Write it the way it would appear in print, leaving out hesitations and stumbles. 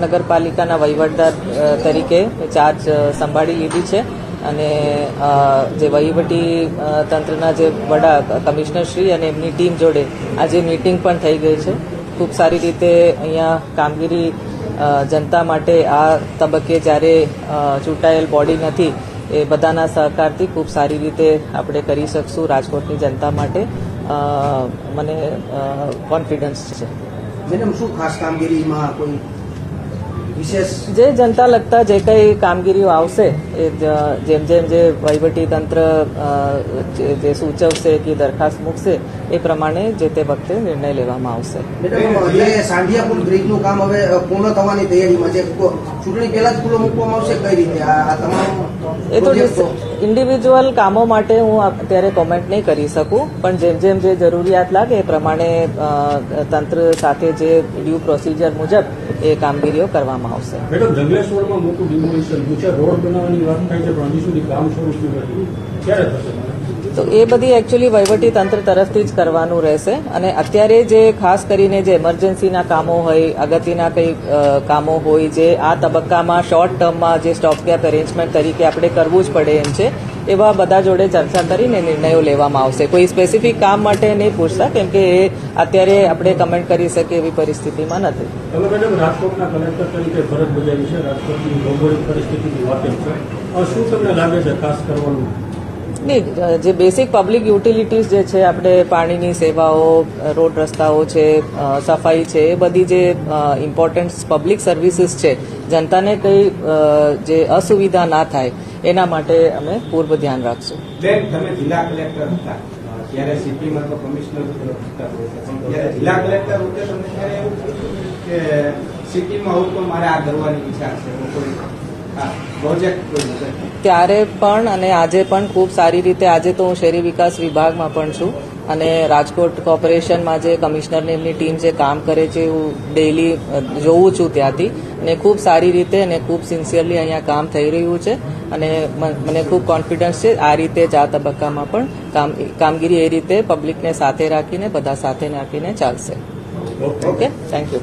નગરપાલિકાના વહીવટદાર તરીકે ચાર્જ સંભાળી લીધી છે અને જે વહીવટી તંત્રના જે વડા કમિશનરશ્રી અને એમની ટીમ જોડે આજે મીટિંગ પણ થઈ ગઈ છે. ખૂબ સારી રીતે અહીંયા કામગીરી જનતા માટે આ તબક્કે જ્યારે ચૂંટાયેલ બોડી નથી એ બધાના સહકારથી ખૂબ સારી રીતે આપણે કરી શકશું. રાજકોટની જનતા માટે મને કોન્ફિડન્સ છે. મેડમ, શું ખાસ કામગીરીમાં કોઈ જે જનતા લગતા જે કંઈ કામગીરીઓ આવશે એ જેમ જેમ જે વહીવટી તંત્ર જે સૂચવશે કે દરખાસ્ત મૂકશે એ પ્રમાણે જે તે વખતે નિર્ણય લેવામાં આવશે. સાંઢિયા પુલ બ્રિજનું કામ હવે પૂર્ણ થવાની તૈયારીમાં છે. ચૂંટણી પહેલા જ ખુલ્લો મૂકવામાં આવશે, કઈ રીતે આ તમામ? એ તો ઇન્ડિવિજ્યુઅલ કામો માટે હું અત્યારે કોમેન્ટ નહીં કરી શકું, પણ જેમ જેમ જે જરૂરિયાત લાગે એ પ્રમાણે તંત્ર સાથે જે ડ્યુ પ્રોસિજર મુજબ એ કામગીરીઓ કરવામાં આવશે. મેડમ, જંગલેશ્વરમાં મોટું ડિમોલિશન છે, રોડ બનાવવાની વાત થાય છે પણ હજી સુધી કામ શરૂ થયું નથી, ક્યારે થશે? તો એ બધી એકચ્યુઅલી વહીવટી તંત્ર તરફથી જ કરવાનું રહેશે અને અત્યારે જે ખાસ કરીને જે ઇમરજન્સીના કામો હોય, અગત્યના કંઈ કામો હોય જે આ તબક્કામાં શોર્ટ ટર્મમાં જે સ્ટોપગેપ એરેન્જમેન્ટ તરીકે આપણે કરવું જ પડે એમ છે, એવા બધા જોડે ચર્ચા કરીને નિર્ણયો લેવામાં આવશે. કોઈ સ્પેસિફિક કામ માટે નહીં પૂછતા, કેમ કે એ અત્યારે આપણે કમેન્ટ કરી શકીએ એવી પરિસ્થિતિમાં નથી. તમે મેડમ રાજકોટના કલેક્ટર તરીકે ફરજ બજાવી છે, રાજકોટની ભૌગોલિક પરિસ્થિતિની વાકેફ છે, શું તમને લાગે છે ખાસ કરવાનું? નહીં, જે બેસિક પબ્લિક યુટિલિટીઝ જે છે, આપણે પાણીની સેવાઓ, રોડ રસ્તાઓ છે, સફાઈ છે, એ બધી જે ઇમ્પોર્ટન્ટ પબ્લિક સર્વિસીસ છે, જનતાને કંઈ જે અસુવિધા ના થાય એના માટે અમે પૂર્વ ધ્યાન રાખશું. તમે જિલ્લા કલેક્ટર હતા ત્યારે સિટીમાં તો કમિશનર ત્યારે જિલ્લા કલેક્ટર વખતે તમને ત્યારે એવું થયું કે સિટીમાં આવું તો મારે આ કરવાની ઈચ્છા છે, કોઈ ત્યારે પણ અને આજે પણ ખૂબ સારી રીતે, આજે તો હું શહેરી વિકાસ વિભાગમાં પણ છું અને રાજકોટ કોર્પોરેશનમાં જે કમિશનરની એમની ટીમ જે કામ કરે છે હું ડેઇલી જોઉં છું ત્યાંથી, અને ખૂબ સારી રીતે અને ખૂબ સિન્સિયરલી અહીંયા કામ થઈ રહ્યું છે અને મને ખૂબ કોન્ફિડન્સ છે આ રીતે જ આ તબક્કામાં પણ કામગીરી એ રીતે પબ્લિકને સાથે રાખીને બધા સાથે રાખીને ચાલશે. Okay, thank you.